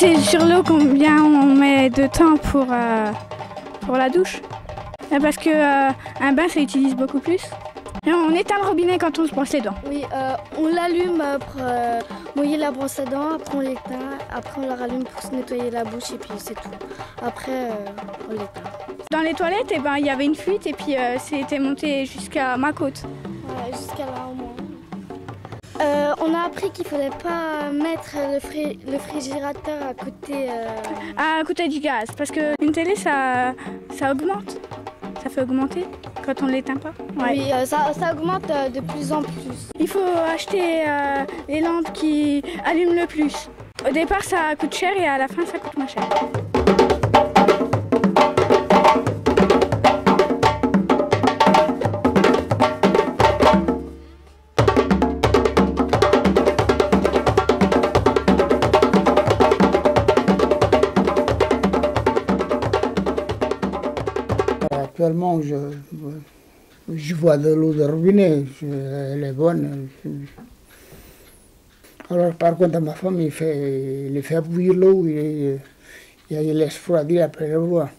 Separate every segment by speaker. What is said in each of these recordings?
Speaker 1: C'est sur l'eau combien on met de temps pour la douche. Parce qu'un bain, ça utilise beaucoup plus. Et on éteint le robinet quand on se brosse les dents.
Speaker 2: Oui, on l'allume pour mouiller la brosse à dents, après on l'éteint, après on la rallume pour se nettoyer la bouche et puis c'est tout. Après, on l'éteint.
Speaker 1: Dans les toilettes, il y avait une fuite et puis c'était monté jusqu'à ma côte.
Speaker 2: Ouais, jusqu'à là au moins. On a appris qu'il ne fallait pas mettre le frigérateur
Speaker 1: à côté du gaz, parce qu'une télé, ça augmente. Ça fait augmenter quand on ne l'éteint pas. Ouais.
Speaker 2: Oui, ça augmente de plus en plus.
Speaker 1: Il faut acheter les lampes qui allument le plus. Au départ, ça coûte cher et à la fin, ça coûte moins cher.
Speaker 3: Actuellement, je bois de l'eau de robinet, elle est bonne. Alors par contre, ma femme, il fait bouillir l'eau et il laisse refroidir après le bois.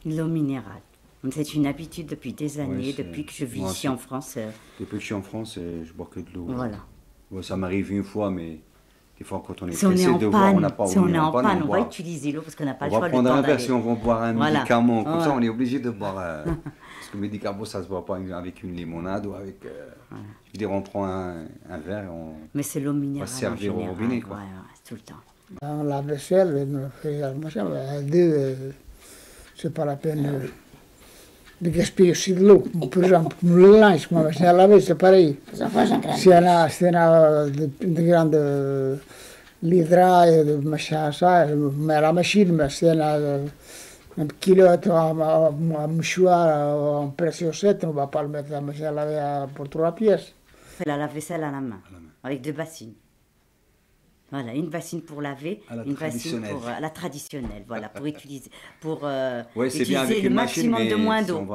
Speaker 4: L'eau minérale. C'est une habitude depuis des années, depuis que je vis ici en France.
Speaker 5: Depuis que je suis en France, je bois que de l'eau.
Speaker 4: Voilà.
Speaker 5: Bon, ça m'arrive une fois, mais des fois quand on est
Speaker 4: si on est en panne, on va utiliser l'eau parce qu'on n'a pas le choix.
Speaker 5: On va prendre un verre si on va boire un médicament, comme ça on est obligé de boire. Parce que le médicament ça se boit pas avec une limonade ou avec. Je veux dire, on prend un verre et
Speaker 4: mais c'est l'eau minérale.
Speaker 5: On va se servir au robinet, quoi.
Speaker 4: Tout le temps.
Speaker 3: Dans la vaisselle, on fait machin, à deux, c'est pas la peine de gaspiller aussi de l'eau. Par exemple, le linge, ma machine à laver, c'est pareil. Si on a de grandes l'hydrail, de machin, ça, mais la machine, mais si on a un kilote, un mouchoir, un préciosette, on ne va pas le mettre dans la machine à laver pour 3 pièces.
Speaker 4: On fait la lave-vaisselle à la main, avec 2 bassines. Voilà, une bassine pour laver, une bassine pour la traditionnelle, voilà, pour utiliser, utiliser le maximum de moins d'eau.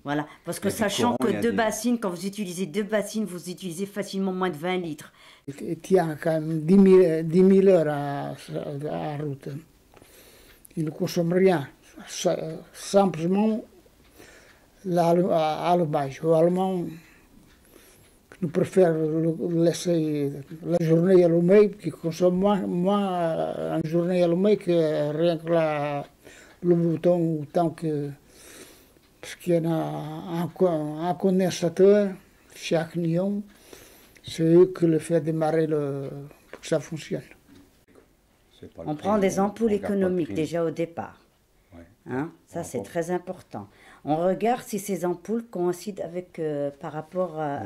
Speaker 4: Voilà, parce que sachant que 2 bassines, quand vous utilisez 2 bassines, vous utilisez facilement moins de 20 litres.
Speaker 3: Il tient quand même 10 000 heures à route. Il ne consomme rien, simplement l'allumage. Allemand, nous préférons laisser la journée allumée, qui consomme moins une journée allumée que rien que le bouton, tant que. Parce qu'il y a un condensateur, chaque nion, c'est eux qui le fait démarrer pour que ça fonctionne.
Speaker 4: On prend des ampoules économiques déjà au départ. Hein? Ça, c'est très important. On regarde si ces ampoules coïncident avec, par rapport à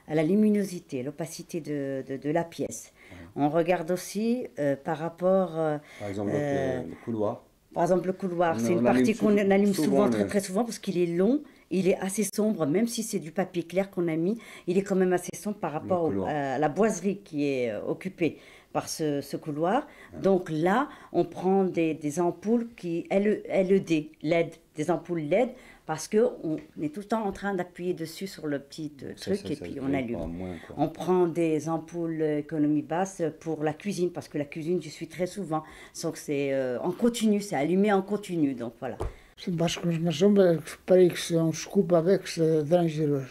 Speaker 4: la luminosité, l'opacité de la pièce. On regarde aussi par rapport...
Speaker 5: par exemple, le couloir.
Speaker 4: Par exemple, le couloir, c'est une partie qu'on allume souvent, très souvent, parce qu'il est long, il est assez sombre, même si c'est du papier clair qu'on a mis, il est quand même assez sombre par rapport à la boiserie qui est occupée par ce couloir. Donc là, on prend des ampoules qui LED, des ampoules LED, parce qu'on est tout le temps en train d'appuyer dessus sur le petit truc et puis on allume. On prend des ampoules économie basse pour la cuisine, parce que la cuisine, je suis très souvent. Donc c'est en continu, c'est allumé en continu, donc voilà.
Speaker 3: C'est parce que je me semble que si on se coupe avec, c'est dangereux.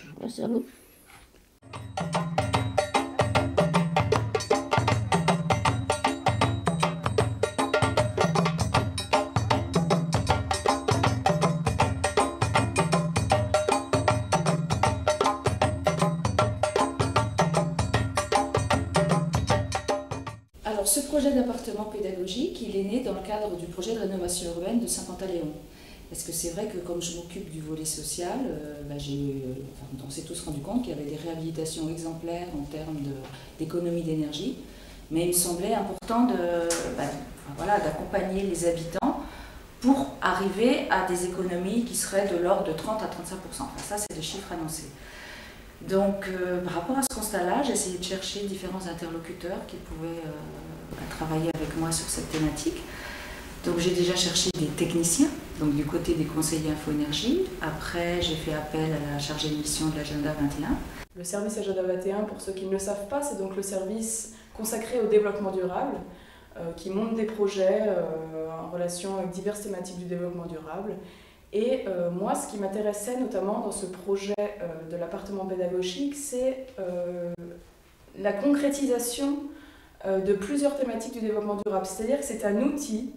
Speaker 6: Alors, ce projet d'appartement pédagogique, il est né dans le cadre du projet de rénovation urbaine de Saint-Pantaléon. Parce que c'est vrai que comme je m'occupe du volet social, on s'est tous rendu compte qu'il y avait des réhabilitations exemplaires en termes d'économie d'énergie. Mais il me semblait important d'accompagner les habitants pour arriver à des économies qui seraient de l'ordre de 30 à 35%. Enfin, ça, c'est les chiffres annoncés. Donc, par rapport à ce constat-là, j'ai essayé de chercher différents interlocuteurs qui pouvaient travailler avec moi sur cette thématique. Donc, j'ai déjà cherché des techniciens, donc du côté des conseillers Info-Énergie. Après, j'ai fait appel à la chargée de mission de l'Agenda 21.
Speaker 7: Le service Agenda 21, pour ceux qui ne le savent pas, c'est donc le service consacré au développement durable qui montent des projets en relation avec diverses thématiques du développement durable. Et moi, ce qui m'intéressait notamment dans ce projet de l'appartement pédagogique, c'est la concrétisation de plusieurs thématiques du développement durable. C'est-à-dire que c'est un outil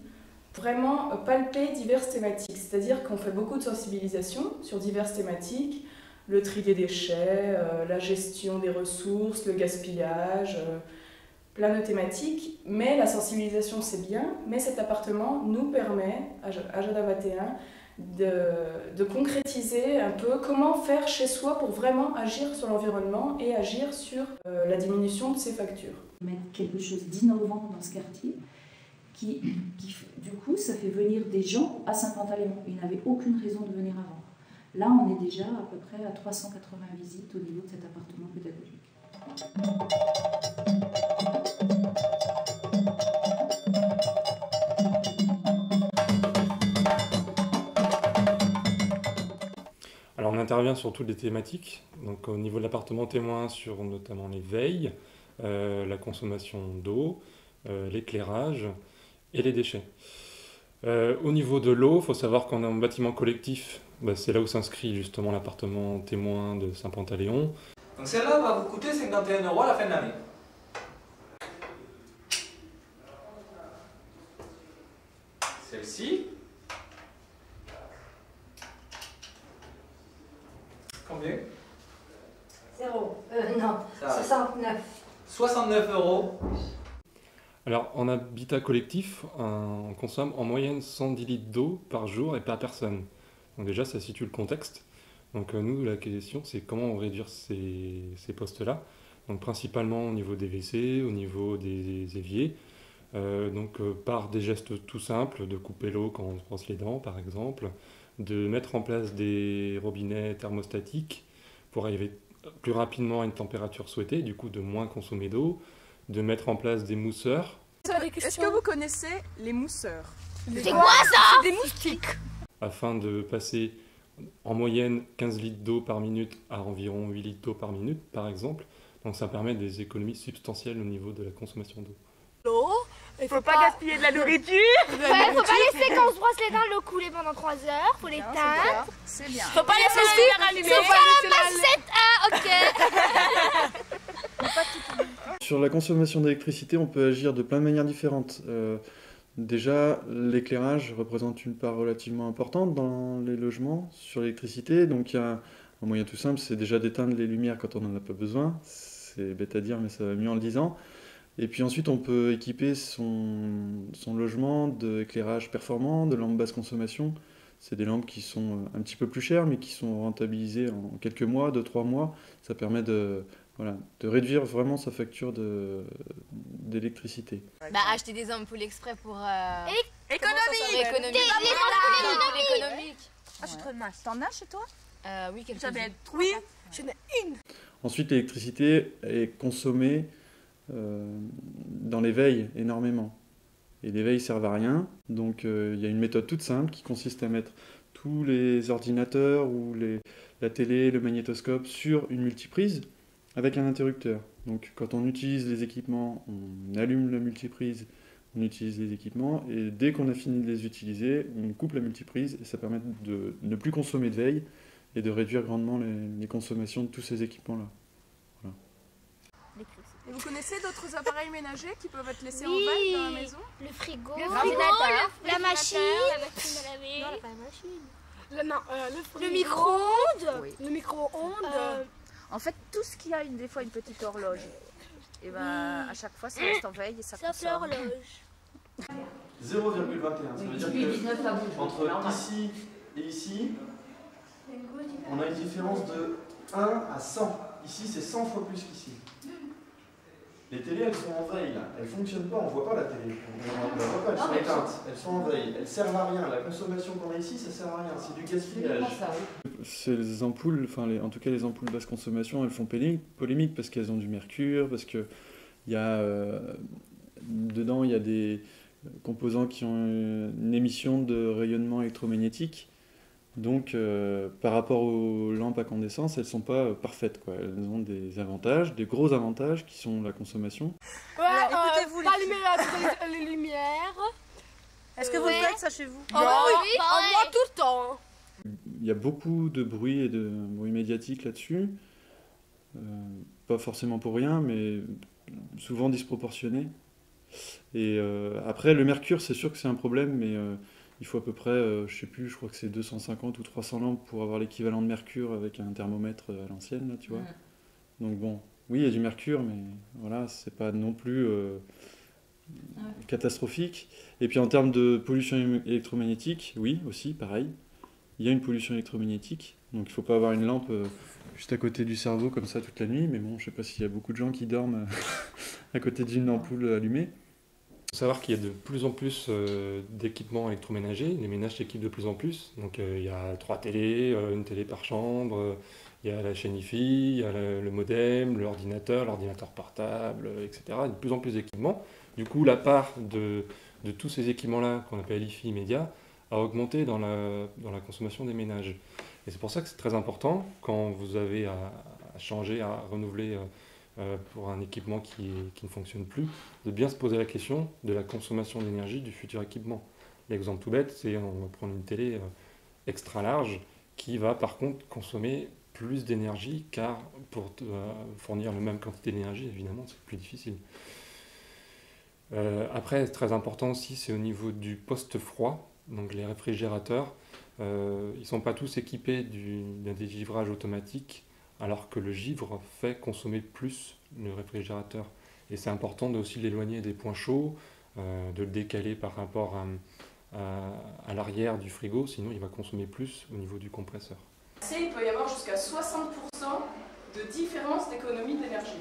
Speaker 7: pour vraiment palper diverses thématiques. C'est-à-dire qu'on fait beaucoup de sensibilisation sur diverses thématiques, le tri des déchets, la gestion des ressources, le gaspillage, plein de thématiques. Mais la sensibilisation, c'est bien, mais cet appartement nous permet, à Jada 21, de concrétiser un peu comment faire chez soi pour vraiment agir sur l'environnement et agir sur la diminution de ses factures.
Speaker 6: Mettre quelque chose d'innovant dans ce quartier qui, du coup, ça fait venir des gens à Saint-Pantaléon. Ils n'avaient aucune raison de venir avant. Là, on est déjà à peu près à 380 visites au niveau de cet appartement pédagogique.
Speaker 8: Alors on intervient sur toutes les thématiques, donc au niveau de l'appartement témoin sur notamment les veilles, la consommation d'eau, l'éclairage et les déchets. Au niveau de l'eau, il faut savoir qu'on a un bâtiment collectif, c'est là où s'inscrit justement l'appartement témoin de Saint-Pantaléon.
Speaker 9: Donc celle-là va vous coûter 51 € à la fin de l'année. Celle-ci. Combien?
Speaker 10: 0. Non, 69.
Speaker 9: 69 €.
Speaker 8: Alors en habitat collectif, on consomme en moyenne 110 litres d'eau par jour et par personne. Donc déjà ça situe le contexte. Donc nous la question c'est comment réduire ces postes-là. Donc principalement au niveau des WC, au niveau des éviers. Par des gestes tout simples, de couper l'eau quand on se brosse les dents par exemple, de mettre en place des robinets thermostatiques pour arriver plus rapidement à une température souhaitée, du coup de moins consommer d'eau, de mettre en place des mousseurs.
Speaker 11: Est-ce que vous connaissez les mousseurs?
Speaker 10: C'est quoi ça?
Speaker 11: C'est des moustiques.
Speaker 8: Afin de passer en moyenne 15 litres d'eau par minute à environ 8 litres d'eau par minute par exemple. Donc ça permet des économies substantielles au niveau de la consommation d'eau.
Speaker 11: L'eau, il faut pas gaspiller de la nourriture.
Speaker 10: Ouais, faut pas laisser quand on se brosse les dents l'eau couler pendant 3 heures, faut l'éteindre.
Speaker 11: C'est bien. Faut pas laisser la lumière allumée.
Speaker 10: C'est ça la massette, ok.
Speaker 12: Sur la consommation d'électricité, on peut agir de plein de manières différentes. Déjà, l'éclairage représente une part relativement importante dans les logements sur l'électricité. Donc il y a un moyen tout simple, c'est déjà d'éteindre les lumières quand on n'en a pas besoin. C'est bête à dire, mais ça va mieux en le disant. Et puis ensuite, on peut équiper son logement d'éclairage performant, de lampes basse consommation. C'est des lampes qui sont un petit peu plus chères, mais qui sont rentabilisées en quelques mois, 2-3 mois. Ça permet de réduire vraiment sa facture d'électricité.
Speaker 13: Acheter des ampoules exprès pour...
Speaker 11: Économique.
Speaker 13: Économique.
Speaker 11: Ah, je suis trop mince. T'en as chez toi?
Speaker 13: Oui, quelques-unes.
Speaker 11: J'avais 3. Oui, j'en ai une.
Speaker 12: Ensuite, l'électricité est consommée dans les veilles énormément. Et les veilles servent à rien. Donc il y a une méthode toute simple qui consiste à mettre tous les ordinateurs ou la télé, le magnétoscope sur une multiprise avec un interrupteur. Donc quand on utilise les équipements, on allume la multiprise, on utilise les équipements et dès qu'on a fini de les utiliser, on coupe la multiprise et ça permet de ne plus consommer de veille et de réduire grandement les consommations de tous ces équipements-là. Voilà.
Speaker 11: Et vous connaissez d'autres appareils ménagers qui peuvent être laissés en veille dans la maison?
Speaker 10: Le frigo,
Speaker 11: la
Speaker 10: machine, à laver. Non, pas la machine. Le micro-ondes.
Speaker 11: Oui.
Speaker 10: Le micro-ondes.
Speaker 11: En fait, tout ce qui a des fois une petite horloge, et à chaque fois ça reste en veille et ça consomme.
Speaker 10: Sauf l'horloge.
Speaker 12: 0,21, ça veut dire que entre ici et ici, on a une différence de 1 à 100. Ici, c'est 100 fois plus qu'ici. Les télés, elles sont en veille, là. Elles ne fonctionnent pas, on ne voit pas la télé. On ne la voit pas, elles sont éteintes. Elles sont en veille. Elles ne servent à rien. La consommation qu'on a ici, ça ne sert à rien. C'est du gaspillage. Ces ampoules, en tout cas les ampoules basse consommation, elles font polémique parce qu'elles ont du mercure, parce que dedans, il y a des composants qui ont une émission de rayonnement électromagnétique. Donc, par rapport aux lampes à incandescence, elles ne sont pas parfaites, quoi. Elles ont des avantages, des gros avantages qui sont la consommation.
Speaker 10: Ouais, pas allumer les lumières.
Speaker 11: Est-ce que vous faites ça chez vous?
Speaker 10: Oui, moi tout le temps.
Speaker 12: Il y a beaucoup de bruit et de bruit médiatique là-dessus. Pas forcément pour rien, mais souvent disproportionné. Et après, le mercure, c'est sûr que c'est un problème, mais il faut à peu près, je sais plus, je crois que c'est 250 ou 300 lampes pour avoir l'équivalent de mercure avec un thermomètre à l'ancienne, là, tu vois. Donc bon, oui, il y a du mercure, mais voilà, c'est pas non plus catastrophique. Et puis en termes de pollution électromagnétique, oui, aussi, pareil. Il y a une pollution électromagnétique, donc il ne faut pas avoir une lampe juste à côté du cerveau comme ça toute la nuit, mais bon, je ne sais pas s'il y a beaucoup de gens qui dorment à côté d'une ampoule allumée.
Speaker 8: Il faut savoir qu'il y a de plus en plus d'équipements électroménagers, les ménages s'équipent de plus en plus, donc il y a 3 télés, une télé par chambre, il y a la chaîne Wi-Fi, il y a le modem, l'ordinateur portable, etc. Il y a de plus en plus d'équipements. Du coup, la part de tous ces équipements-là, qu'on appelle Wi-Fi immédiat, a augmenté dans la consommation des ménages. Et c'est pour ça que c'est très important, quand vous avez à changer, à renouveler pour un équipement qui ne fonctionne plus, de bien se poser la question de la consommation d'énergie du futur équipement. L'exemple tout bête, c'est on va prendre une télé extra large qui va par contre consommer plus d'énergie, car pour fournir la même quantité d'énergie, évidemment, c'est plus difficile. Après, très important aussi, c'est au niveau du poste froid. Donc les réfrigérateurs, ils ne sont pas tous équipés d'un dégivrage automatique, alors que le givre fait consommer plus le réfrigérateur. Et c'est important de aussi l'éloigner des points chauds, de le décaler par rapport à l'arrière du frigo, sinon il va consommer plus au niveau du compresseur.
Speaker 7: Il peut y avoir jusqu'à 60% de différence d'économie d'énergie.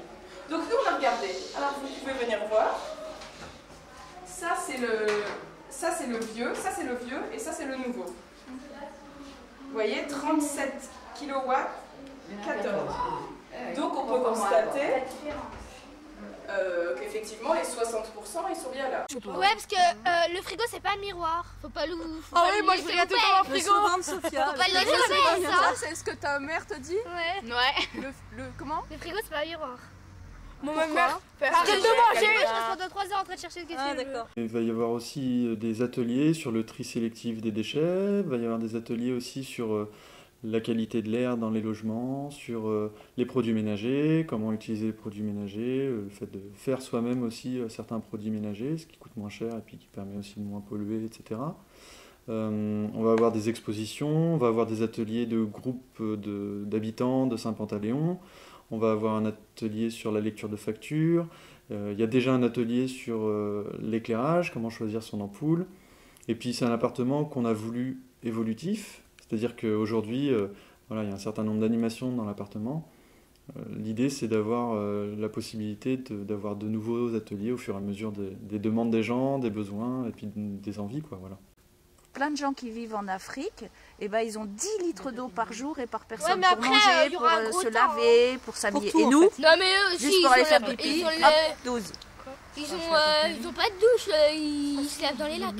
Speaker 7: Donc nous on a regardé, alors vous pouvez venir voir, ça c'est le vieux, ça c'est le vieux et ça c'est le nouveau. Vous voyez, 37 kW, 14. Donc on peut constater qu'effectivement les 60% ils sont bien là.
Speaker 10: Ouais, parce que le frigo c'est pas un miroir. Faut pas l'ouvrir.
Speaker 11: Ah oui, moi je regarde tout le temps un frigo.
Speaker 10: Faut pas le laisser ça.
Speaker 11: C'est ce que ta mère te dit?
Speaker 10: Ouais.
Speaker 11: Comment?
Speaker 10: Le frigo c'est pas un miroir.
Speaker 11: Mon mère.
Speaker 10: Arrête de manger. Je reste pendant 3 heures en train de chercher ce que tu veux.
Speaker 12: Il va y avoir aussi des ateliers sur le tri sélectif des déchets, il va y avoir des ateliers aussi sur la qualité de l'air dans les logements, sur les produits ménagers, comment utiliser les produits ménagers, le fait de faire soi-même aussi certains produits ménagers, ce qui coûte moins cher et puis qui permet aussi de moins polluer, etc. On va avoir des expositions, on va avoir des ateliers de groupes d'habitants de Saint-Pantaléon, on va avoir un atelier sur la lecture de factures, il y a déjà un atelier sur l'éclairage, comment choisir son ampoule, et puis c'est un appartement qu'on a voulu évolutif, c'est-à-dire qu'aujourd'hui, voilà, il y a un certain nombre d'animations dans l'appartement. L'idée, c'est d'avoir la possibilité d'avoir de nouveaux ateliers au fur et à mesure des demandes des gens, des besoins et puis des envies, quoi, voilà.
Speaker 11: Plein de gens qui vivent en Afrique, et ben, ils ont 10 litres d'eau par jour et par personne
Speaker 10: mais
Speaker 11: pour
Speaker 10: après,
Speaker 11: manger, pour se laver, pour s'habiller. Et nous,
Speaker 10: non, mais eux aussi,
Speaker 11: juste pour aller faire pipi, hop, 12.
Speaker 10: Ils ont pas de douche, ils se lavent dans les lacs.